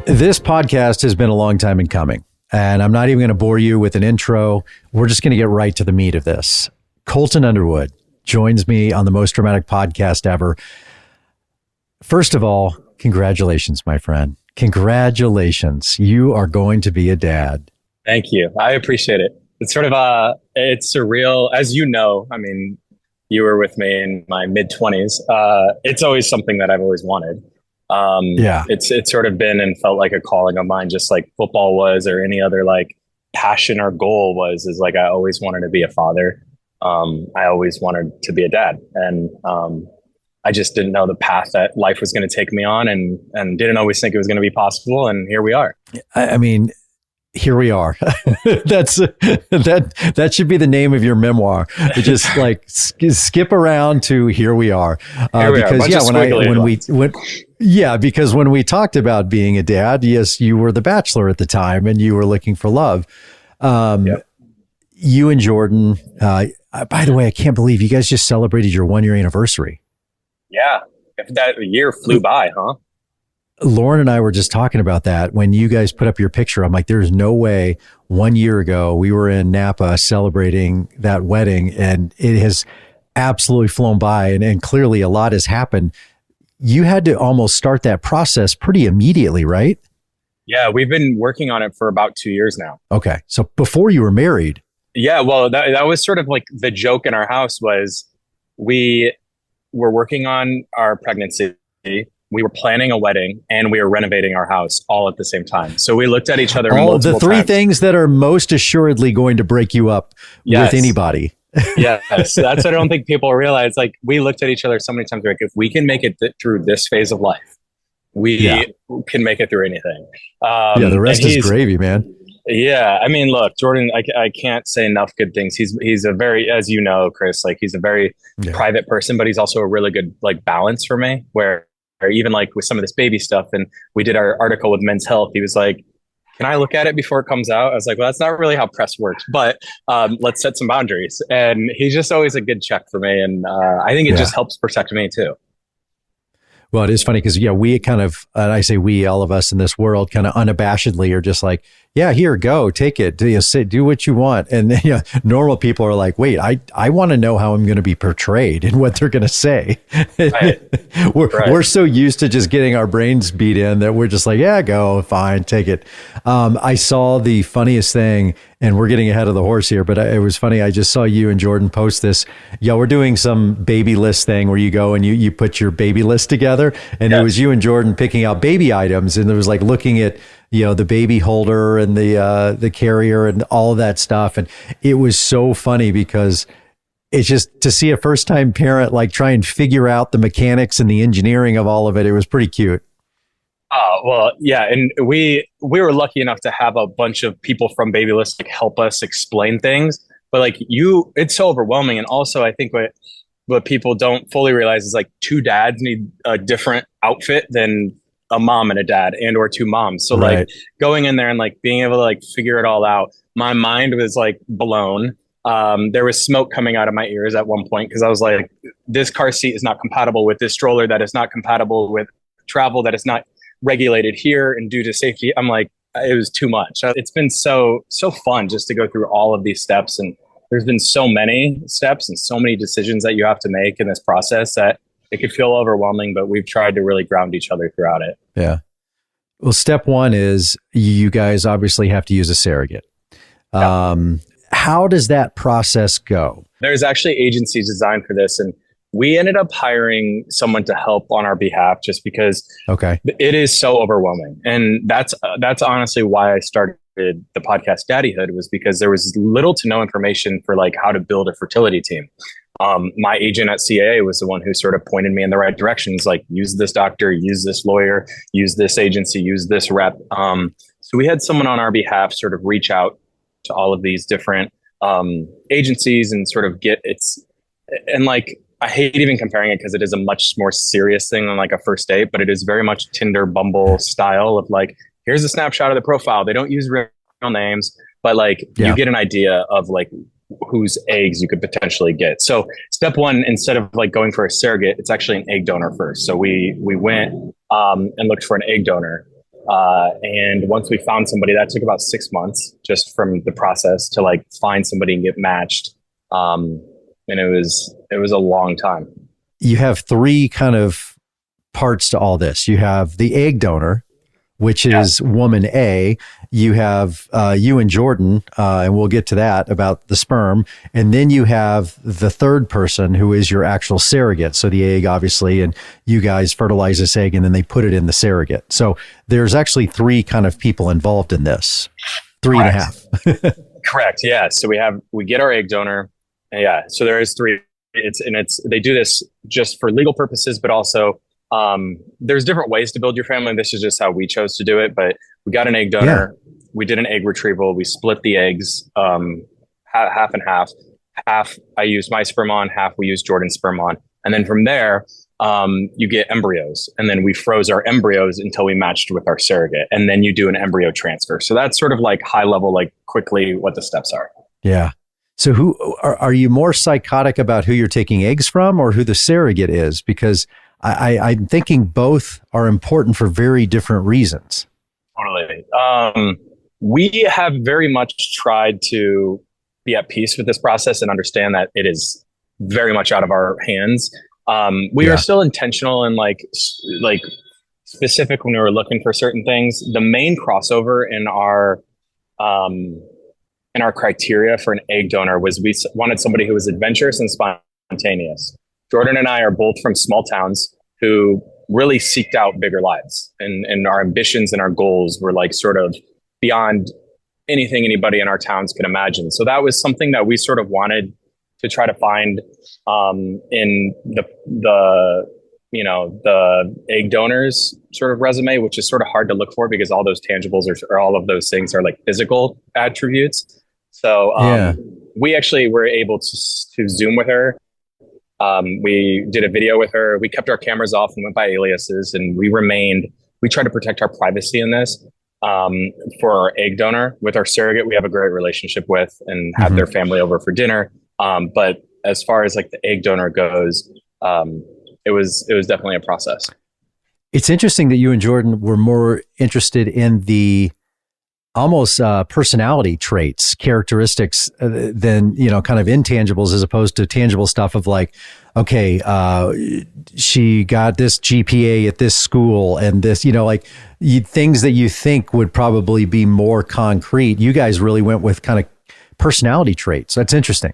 This podcast has been a long time in coming, and I'm not even going to bore you with an intro. We're just going to get right to the meat of this. Colton Underwood joins me on the most dramatic podcast ever. First of all, congratulations, my friend. Congratulations. You are going to be a dad. Thank you. I appreciate it. It's sort of it's surreal. As you know, I mean, you were with me in my mid-20s. It's always something that I've always wanted. It's sort of been and felt like a calling of mine, just like football was, or any other like passion or goal was, is like, I always wanted to be a father. I always wanted to be a dad. And, I just didn't know the path that life was going to take me on, and didn't always think it was going to be possible. And here we are. I mean, here we are. That should be the name of your memoir. Just like skip around to here we are. Because when we talked about being a dad, yes, you were the bachelor at the time and you were looking for love. You and Jordan, by the way, I can't believe you guys just celebrated your 1-year anniversary. Yeah. That year flew by, huh? Lauren and I were just talking about that when you guys put up your picture. I'm like, there's no way 1 year ago we were in Napa celebrating that wedding, and it has absolutely flown by, and clearly a lot has happened. You had to almost start that process pretty immediately, right? Yeah, we've been working on it for about 2 years now. Okay. So before you were married. Yeah, well, that was sort of like the joke in our house was we were working on our pregnancy. We were planning a wedding and we were renovating our house all at the same time. So we looked at each other. All the three things that are most assuredly going to break you up with anybody. Yes, that's what I don't think people realize. Like, we looked at each other so many times. Like, if we can make it through this phase of life, we can make it through anything. The rest is gravy, man. Yeah, I mean, look, Jordan, I can't say enough good things. He's a very, as you know, Chris, like, he's a very private person, but he's also a really good like balance for me, where even like with some of this baby stuff, and we did our article with Men's Health, he was like, can I look at it before it comes out? I was like, well, that's not really how press works, but let's set some boundaries. And he's just always a good check for me. And I think it just helps protect me too. Well, it is funny because, we kind of, I say we, all of us in this world, kind of unabashedly are just like, yeah, here, go, take it, do what you want. And normal people are like, wait, I want to know how I'm going to be portrayed and what they're going to say. Right. We're so used to just getting our brains beat in that we're just like, yeah, go, fine, take it. I saw the funniest thing, and we're getting ahead of the horse here, but it was funny. I just saw you and Jordan post this. We're doing some baby list thing where you go and you put your baby list together, and it was you and Jordan picking out baby items, and it was like looking at the baby holder and the carrier and all of that stuff, and it was so funny because it's just to see a first time parent like try and figure out the mechanics and the engineering of all of it. It was pretty cute. Oh, well, yeah. And we were lucky enough to have a bunch of people from Babylist like help us explain things. But like it's so overwhelming. And also I think what people don't fully realize is like two dads need a different outfit than a mom and a dad, and or two moms. So like going in there and like being able to like figure it all out, my mind was like blown. There was smoke coming out of my ears at one point because I was like, this car seat is not compatible with this stroller, that is not compatible with travel, that is not regulated here, and due to safety. I'm like, it was too much. It's been so fun just to go through all of these steps, and there's been so many steps and so many decisions that you have to make in this process that it could feel overwhelming, but we've tried to really ground each other throughout it. Yeah. Well, step one is you guys obviously have to use a surrogate. How does that process go? There's actually agencies designed for this, and we ended up hiring someone to help on our behalf just because it is so overwhelming. And that's honestly why I started the podcast Daddyhood, was because there was little to no information for like how to build a fertility team. My agent at CAA was the one who sort of pointed me in the right directions, like use this doctor, use this lawyer, use this agency, use this rep. So we had someone on our behalf sort of reach out to all of these different agencies and sort of I hate even comparing it because it is a much more serious thing than like a first date, but it is very much Tinder, Bumble style of like, here's a snapshot of the profile. They don't use real names, but like you get an idea of like whose eggs you could potentially get. So step one, instead of like going for a surrogate, it's actually an egg donor first. So we went and looked for an egg donor. And once we found somebody, that took about 6 months just from the process to like find somebody and get matched. And it was a long time. You have three kind of parts to all this. You have the egg donor, which is woman A. You have you and Jordan, and we'll get to that about the sperm. And then you have the third person who is your actual surrogate. So the egg, obviously, and you guys fertilize this egg and then they put it in the surrogate. So there's actually three kind of people involved in this. Three and a half. Correct. Yeah. So we get our egg donor. Yeah. So there is three. They do this just for legal purposes, but also there's different ways to build your family. This is just how we chose to do it. But we got an egg donor. Yeah. We did an egg retrieval. We split the eggs, half and half. Half I used my sperm on, half we used Jordan's sperm on. And then from there, you get embryos. And then we froze our embryos until we matched with our surrogate. And then you do an embryo transfer. So that's sort of like high level, like quickly what the steps are. Yeah. So who are you more psychotic about who you're taking eggs from or who the surrogate is? Because I'm thinking both are important for very different reasons. Totally. We have very much tried to be at peace with this process and understand that it is very much out of our hands. We are still intentional and like specific when we were looking for certain things. The main crossover in our criteria for an egg donor was we wanted somebody who was adventurous and spontaneous. Jordan and I are both from small towns who really seeked out bigger lives, and our ambitions and our goals were like sort of beyond anything anybody in our towns could imagine. So that was something that we sort of wanted to try to find in the egg donors sort of resume, which is sort of hard to look for because all those tangibles or all of those things are like physical attributes. So we actually were able to Zoom with her. We did a video with her. We kept our cameras off and went by aliases, and we tried to protect our privacy in this. For our egg donor, with our surrogate, we have a great relationship with and had their family over for dinner. But as far as like the egg donor goes, it was definitely a process. It's interesting that you and Jordan were more interested in the almost personality traits, characteristics than, kind of intangibles as opposed to tangible stuff of like, okay, she got this GPA at this school and this, things that you think would probably be more concrete. You guys really went with kind of personality traits. That's interesting.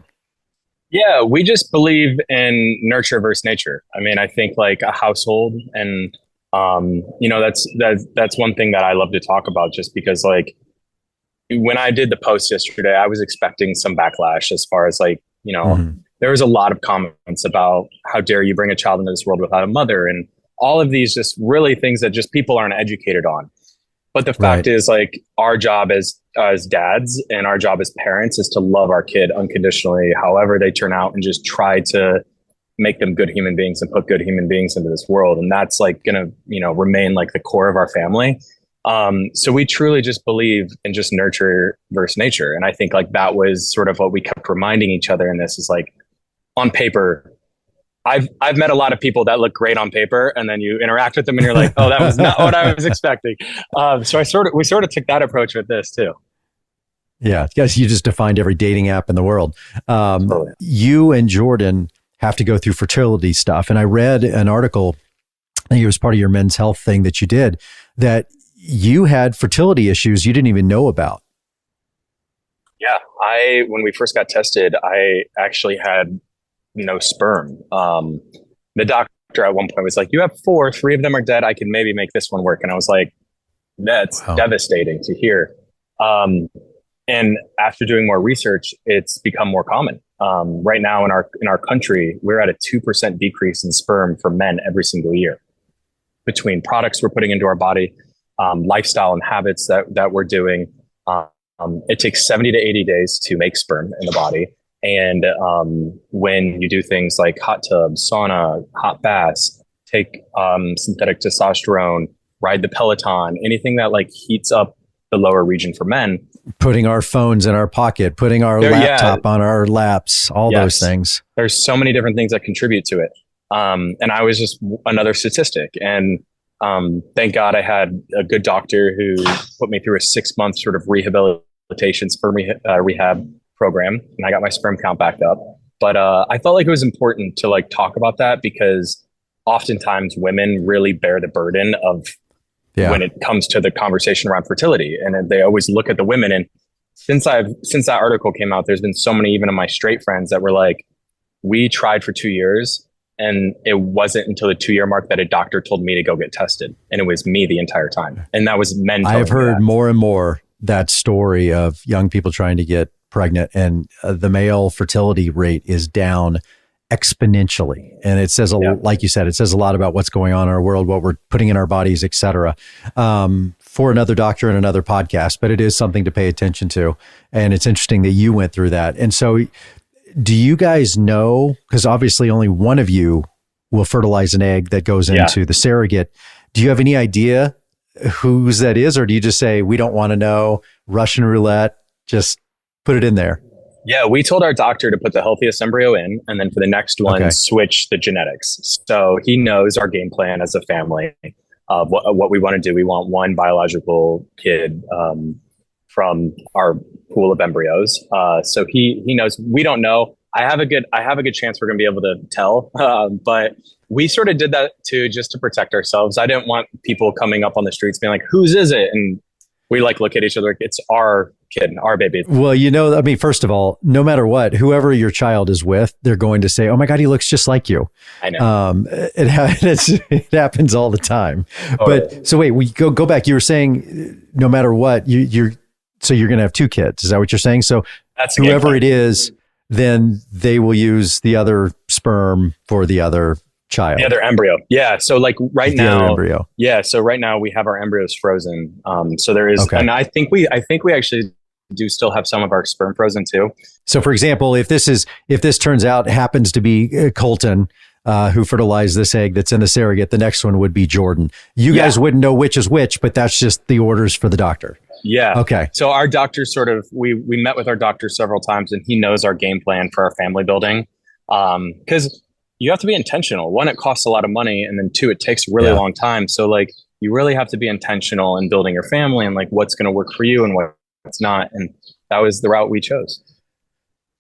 Yeah, we just believe in nurture versus nature. I mean, I think like a household and, that's one thing that I love to talk about just because like, when I did the post yesterday, I was expecting some backlash as far as like, there was a lot of comments about how dare you bring a child into this world without a mother and all of these just really things that just people aren't educated on. But the fact is like our job as dads and our job as parents is to love our kid unconditionally, however they turn out, and just try to make them good human beings and put good human beings into this world. And that's like going to, remain like the core of our family. So we truly just believe in just nurture versus nature. And I think like that was sort of what we kept reminding each other in this is like on paper, I've met a lot of people that look great on paper and then you interact with them and you're like, oh, that was not what I was expecting. So we sort of took that approach with this too. Yeah. Guys, you just defined every dating app in the world. Totally. You and Jordan have to go through fertility stuff. And I read an article, I think it was part of your men's health thing that you did, that you had fertility issues you didn't even know about. Yeah. When we first got tested, I actually had no sperm. The doctor at one point was like, you have 4, 3 of them are dead. I can maybe make this one work. And I was like, that's devastating to hear. And after doing more research, it's become more common. Right now in our country, we're at a 2% decrease in sperm for men every single year between products we're putting into our body, lifestyle and habits that we're doing. It takes 70 to 80 days to make sperm in the body. And when you do things like hot tubs, sauna, hot baths, take synthetic testosterone, ride the Peloton, anything that like heats up the lower region for men. Putting our phones in our pocket, putting our laptop on our laps, all those things. There's so many different things that contribute to it. And I was just another statistic. And Thank God I had a good doctor who put me through a 6 month sort of rehabilitation sperm rehab program, and I got my sperm count back up. But I felt like it was important to like talk about that because oftentimes women really bear the burden of when it comes to the conversation around fertility, and they always look at the women. And since that article came out, there's been so many even of my straight friends that were like, we tried for 2 years. And it wasn't until the 2 year mark that a doctor told me to go get tested. And it was me the entire time. And that was men. I've heard more and more that story of young people trying to get pregnant, and the male fertility rate is down exponentially. And it says, like you said, it says a lot about what's going on in our world, what we're putting in our bodies, et cetera, for another doctor and another podcast. But it is something to pay attention to. And it's interesting that you went through that. And so do you guys know, because obviously only one of you will fertilize an egg that goes into the surrogate. Do you have any idea whose that is? Or do you just say, we don't want to know, Russian roulette, just put it in there? Yeah, we told our doctor to put the healthiest embryo in, and then for the next one, switch the genetics. So he knows our game plan as a family of what we want to do. We want one biological kid from our pool of embryos. So he knows. We don't know. I have a good chance we're going to be able to tell. But we sort of did that too, just to protect ourselves. I didn't want people coming up on the streets being like, whose is it? And we like look at each other. It's our kid, our baby. Well, I mean, first of all, no matter what, whoever your child is with, they're going to say, oh my God, he looks just like you. I know. It happens all the time. But so wait, we go back. You were saying no matter what, so you're going to have two kids. Is that what you're saying? So that's whoever it is, then they will use the other sperm for the other child. The other embryo. Yeah. So like right now, embryo. Yeah. So right now we have our embryos frozen. So there is, and I think we actually do still have some of our sperm frozen too. So for example, if this turns out happens to be Colton, who fertilized this egg that's in the surrogate, the next one would be Jordan. You guys wouldn't know which is which, but that's just the orders for the doctor. Yeah. Okay. So our doctor we met with our doctor several times, and he knows our game plan for our family building. Because you have to be intentional. One, it costs a lot of money, and then two, it takes a really long time. So like you really have to be intentional in building your family and like what's going to work for you and what's not. And that was the route we chose.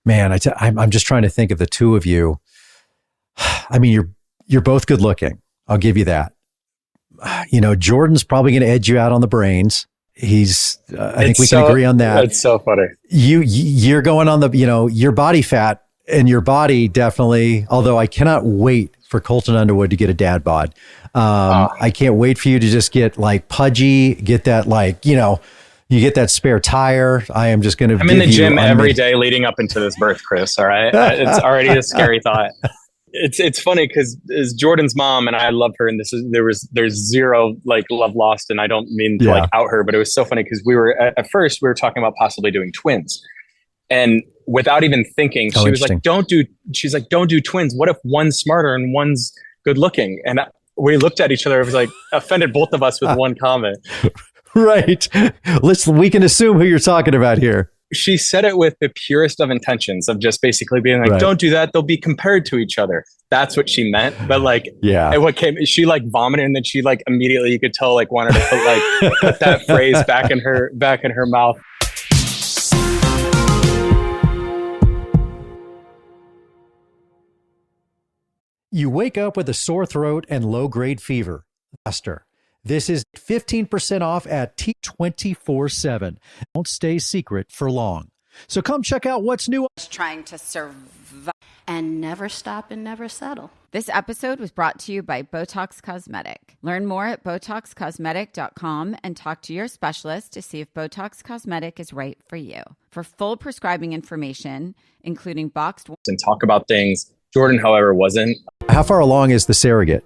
Man, I'm just trying to think of the two of you. I mean, you're both good looking. I'll give you that. Jordan's probably going to edge you out on the brains. I think we can agree on that. It's so funny. You're going on the, your body fat and your body definitely, although I cannot wait for Colton Underwood to get a dad bod. I can't wait for you to just get like pudgy, get that like, you get that spare tire. I am just going to, I'm in the gym every day leading up into this birth, Chris. All right. It's already a scary thought. It's funny because is Jordan's mom, and I love her, and there's zero like love lost, and I don't mean to like out her, but it was so funny because at first we were talking about possibly doing twins, and without even thinking, she was like, don't do twins. What if one's smarter and one's good looking? And we looked at each other. It was like offended both of us with one comment. Right. We can assume who you're talking about here. She said it with the purest of intentions of just basically being like, don't do that. They'll be compared to each other. That's what she meant. But like, she like vomited, and then she like immediately, you could tell like wanted to put that phrase back in her mouth. You wake up with a sore throat and low-grade fever. Faster. This is 15% off at T24/7. Won't stay secret for long. So come check out what's new. Trying to survive and never stop and never settle. This episode was brought to you by Botox Cosmetic. Learn more at BotoxCosmetic.com and talk to your specialist to see if Botox Cosmetic is right for you. For full prescribing information, including boxed... And talk about things. Jordan, however, wasn't. How far along is the surrogate?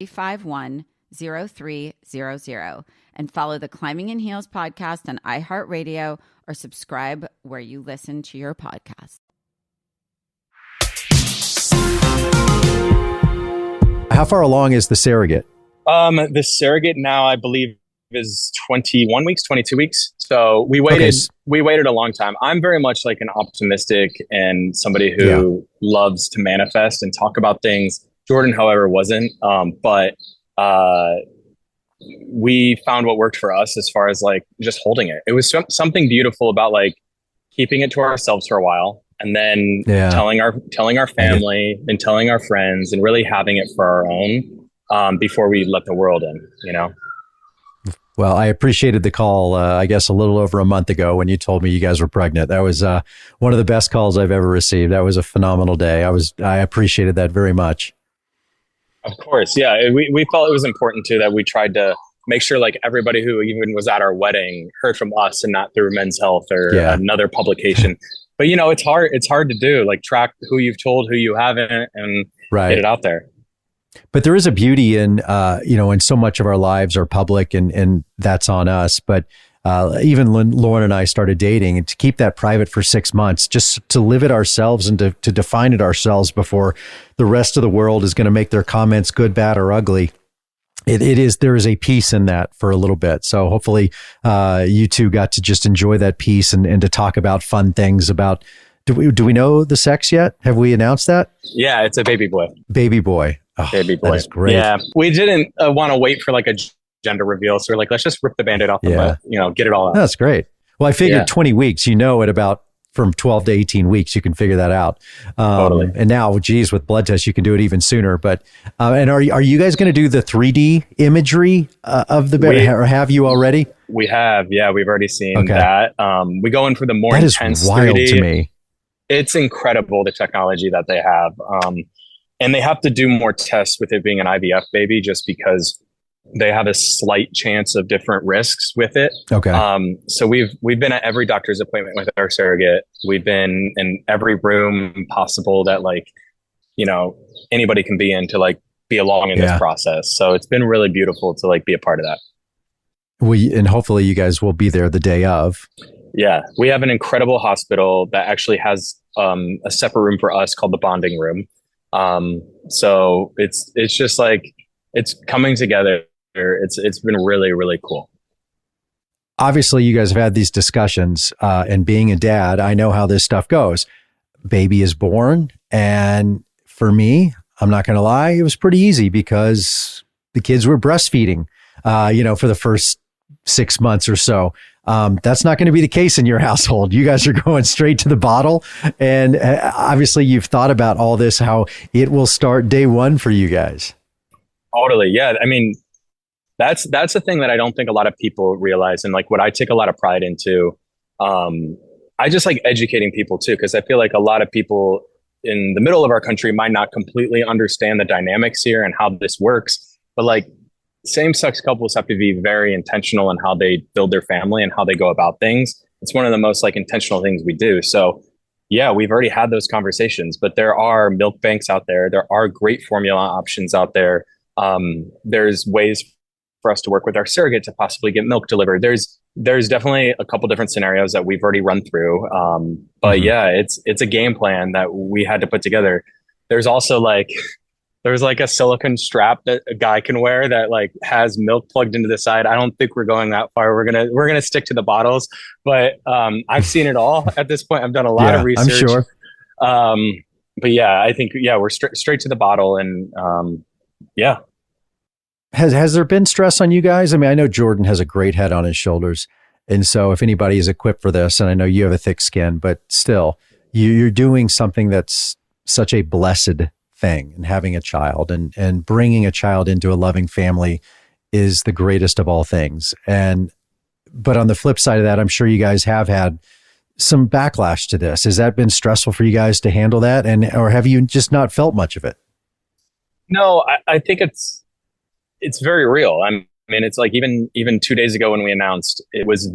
510300, and follow the Climbing in Heels podcast on iHeartRadio or subscribe where you listen to your podcast. How far along is the surrogate? The surrogate now, I believe, is 21 weeks, 22 weeks. So we waited a long time. I'm very much like an optimistic and somebody who loves to manifest and talk about things. Jordan, however, wasn't. But we found what worked for us as far as like just holding it. It was something beautiful about like keeping it to ourselves for a while and then telling our family and telling our friends and really having it for our own before we let the world in, you know? Well, I appreciated the call, I guess a little over a month ago when you told me you guys were pregnant. That was one of the best calls I've ever received. That was a phenomenal day. I appreciated that very much. Of course. Yeah. We felt it was important too that we tried to make sure like everybody who even was at our wedding heard from us and not through Men's Health or another publication. But you know, it's hard to do, like track who you've told, who you haven't, and get it out there. But there is a beauty in, in so much of our lives are public and that's on us. But even Lauren and I started dating, and to keep that private for 6 months, just to live it ourselves and to define it ourselves before the rest of the world is going to make their comments good, bad, or ugly. There is a peace in that for a little bit. So hopefully you two got to just enjoy that peace and to talk about fun things about, do we know the sex yet? Have we announced that? Yeah, it's a baby boy. Baby boy. Oh, baby boy. That is great. Yeah. We didn't want to wait for like a gender reveal. So we're like, let's just rip the Band-Aid off and get it all out. That's great. Well, I figured 20 weeks, at about from 12 to 18 weeks, you can figure that out. Totally. And now, geez, with blood tests, you can do it even sooner. But, and are you guys going to do the 3D imagery of the baby, or have you already? We have, we've already seen that. We go in for the more intense 3D. That is wild to me. It's incredible, the technology that they have. And they have to do more tests with it being an IVF baby, just because they have a slight chance of different risks with it. Okay. So we've been at every doctor's appointment with our surrogate. We've been in every room possible that anybody can be in to like be along in this process. So it's been really beautiful to like be a part of that. And hopefully you guys will be there the day of. Yeah. We have an incredible hospital that actually has a separate room for us called the bonding room. So it's just like, it's coming together. It's been really, really cool. Obviously, you guys have had these discussions, and being a dad, I know how this stuff goes. Baby is born, and for me, I'm not going to lie, it was pretty easy because the kids were breastfeeding, for the first 6 months or so. That's not going to be the case in your household. You guys are going straight to the bottle, and obviously, you've thought about all this, how it will start day one for you guys. Totally. Yeah. I mean, that's the thing that I don't think a lot of people realize. And like what I take a lot of pride into, I just like educating people too, because I feel like a lot of people in the middle of our country might not completely understand the dynamics here and how this works. But like same-sex couples have to be very intentional in how they build their family and how they go about things. It's one of the most like intentional things we do. So yeah, we've already had those conversations, but there are milk banks out there. There are great formula options out there. There's ways for us to work with our surrogate to possibly get milk delivered. There's definitely a couple different scenarios that we've already run through. But yeah, it's a game plan that we had to put together. There's also there's a silicone strap that a guy can wear that like has milk plugged into the side. I don't think we're going that far. We're gonna stick to the bottles, but I've seen it all at this point. I've done a lot of research. I'm sure. But yeah, I think we're straight to the bottle, and yeah. Has there been stress on you guys? I mean, I know Jordan has a great head on his shoulders. And so if anybody is equipped for this, and I know you have a thick skin, but still, you're doing something that's such a blessed thing, and having a child and bringing a child into a loving family is the greatest of all things. But on the flip side of that, I'm sure you guys have had some backlash to this. Has that been stressful for you guys to handle that? Or have you just not felt much of it? No, I think it's very real. I mean, it's like even 2 days ago when we announced, it was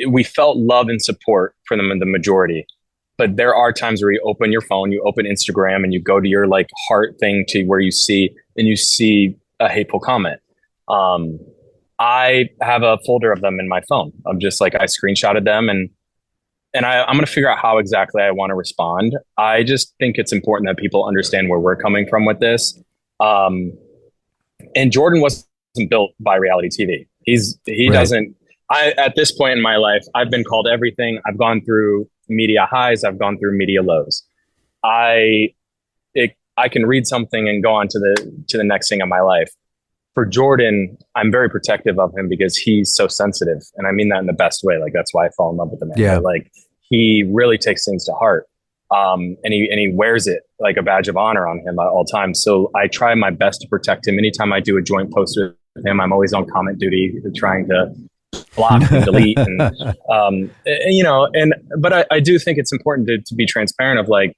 we felt love and support from the majority. But there are times where you open your phone, you open Instagram, and you go to your like heart thing to where you see a hateful comment. I have a folder of them in my phone. I'm just like, I screenshotted them, and I'm going to figure out how exactly I want to respond. I just think it's important that people understand where we're coming from with this. And Jordan wasn't built by reality TV. He doesn't. At this point in my life, I've been called everything. I've gone through media highs. I've gone through media lows. I can read something and go on to the next thing in my life. for Jordan, I'm very protective of him because he's so sensitive. And I mean that in the best way. Like, that's why I fall in love with the man. Yeah. But, like, he really takes things to heart. And he wears it like a badge of honor on him at all times. So I try my best to protect him. Anytime I do a joint post with him, I'm always on comment duty, trying to block and delete. But I do think it's important to be transparent of, like,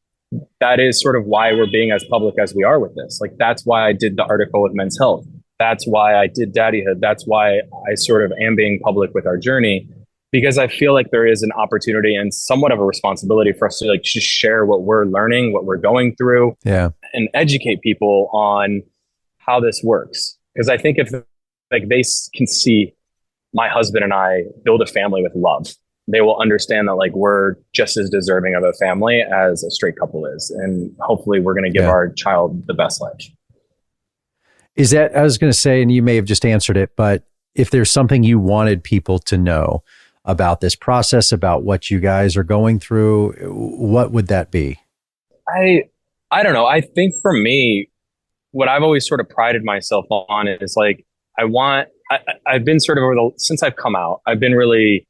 that is sort of why we're being as public as we are with this. Like, that's why I did the article with Men's Health. That's why I did Daddyhood. That's why I sort of am being public with our journey, because I feel like there is an opportunity and somewhat of a responsibility for us to, like, just share what we're learning, what we're going through, and educate people on how this works. Because I think if, like, they can see my husband and I build a family with love, they will understand that, like, we're just as deserving of a family as a straight couple is. And hopefully we're going to give our child the best life. Is that, I was going to say, and you may have just answered it, but if there's something you wanted people to know about this process, about what you guys are going through, what would that be? I don't know. I think for me, what I've always sort of prided myself on is, like, I've been sort of since I've come out, I've been really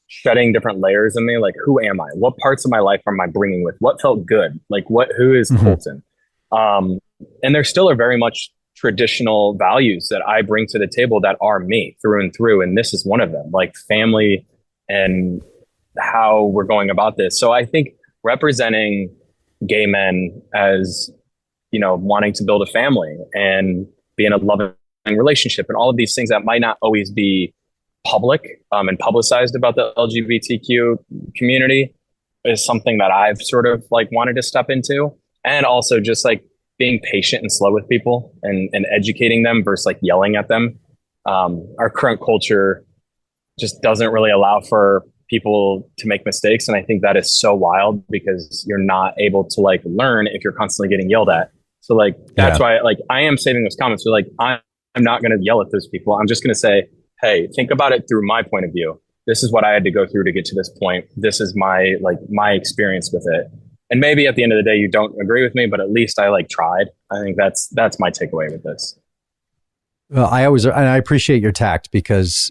shedding different layers of me. Like, who am I? What parts of my life am I bringing with? What felt good? Like, who is Colton? And there still are very much traditional values that I bring to the table that are me through and through. And this is one of them, like family and how we're going about this. So I think representing gay men as, you know, wanting to build a family and be in a loving relationship and all of these things that might not always be public and publicized about the LGBTQ community is something that I've sort of, like, wanted to step into. And also just, like, being patient and slow with people and educating them versus, like, yelling at them. Our current culture just doesn't really allow for people to make mistakes. And I think that is so wild because you're not able to, like, learn if you're constantly getting yelled at. So, like, that's why, like, I am saving those comments. So, like, I'm not going to yell at those people. I'm just going to say, hey, think about it through my point of view. This is what I had to go through to get to this point. This is my experience with it. And maybe at the end of the day, you don't agree with me, but at least I, like, tried. I think that's my takeaway with this. Well, I appreciate your tact, because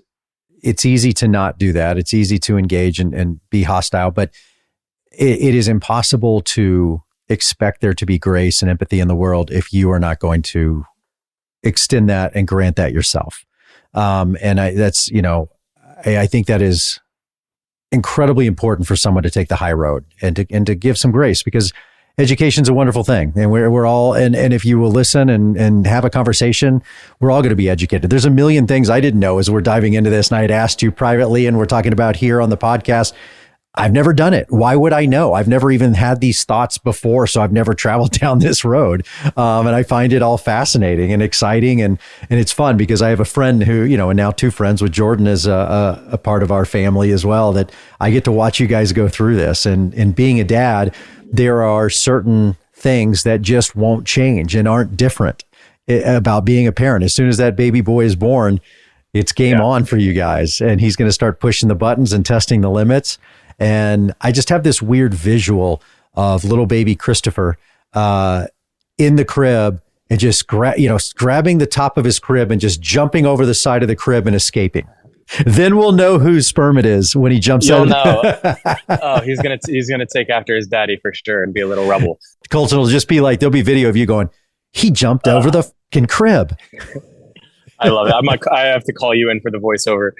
it's easy to not do that. It's easy to engage and be hostile, but it is impossible to expect there to be grace and empathy in the world if you are not going to extend that and grant that yourself. I think that is incredibly important for someone to take the high road and to give some grace, because education's a wonderful thing. And we're all, and if you will listen and have a conversation, we're all going to be educated. There's a million things I didn't know as we're diving into this. And I had asked you privately, and we're talking about here on the podcast. I've never done it. Why would I know? I've never even had these thoughts before, so I've never traveled down this road. And I find it all fascinating and exciting, and it's fun because I have a friend who, you know, and now two friends with Jordan as a part of our family as well, that I get to watch you guys go through this. And being a dad, there are certain things that just won't change and aren't different about being a parent. As soon as that baby boy is born, it's game on for you guys, and he's going to start pushing the buttons and testing the limits. And I just have this weird visual of little baby Christopher in the crib and just grabbing the top of his crib and just jumping over the side of the crib and escaping. Then we'll know whose sperm it is when he jumps out. You'll know. Oh, he's gonna take after his daddy for sure and be a little rebel. Colton will just be like, there'll be video of you going, he jumped over the fucking crib. I love it. I have to call you in for the voiceover.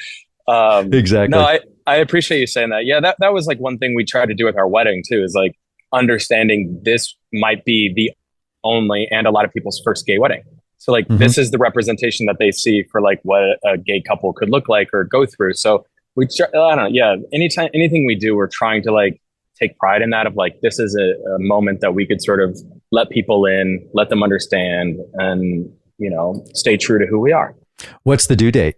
Exactly. No, I appreciate you saying that. Yeah, that was, like, one thing we tried to do with our wedding too, is, like, understanding this might be the only and a lot of people's first gay wedding. So, like, this is the representation that they see for, like, what a gay couple could look like or go through. So I don't know. Yeah. Anything we do, we're trying to, like, take pride in that, of, like, this is a moment that we could sort of let people in, let them understand, and, you know, stay true to who we are. What's the due date?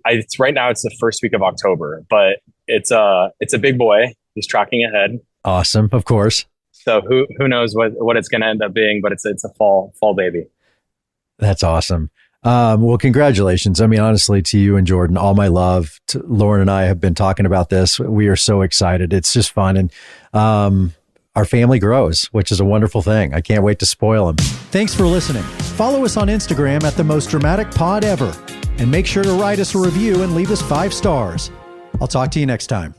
It's right now. It's the first week of October, but it's a big boy. He's tracking ahead. Awesome, of course. So who knows what it's going to end up being? But it's a fall baby. That's awesome. Well, congratulations. I mean, honestly, to you and Jordan, all my love. Lauren and I have been talking about this. We are so excited. It's just fun, and our family grows, which is a wonderful thing. I can't wait to spoil them. Thanks for listening. Follow us on Instagram at The Most Dramatic Pod Ever. And make sure to write us a review and leave us 5 stars. I'll talk to you next time.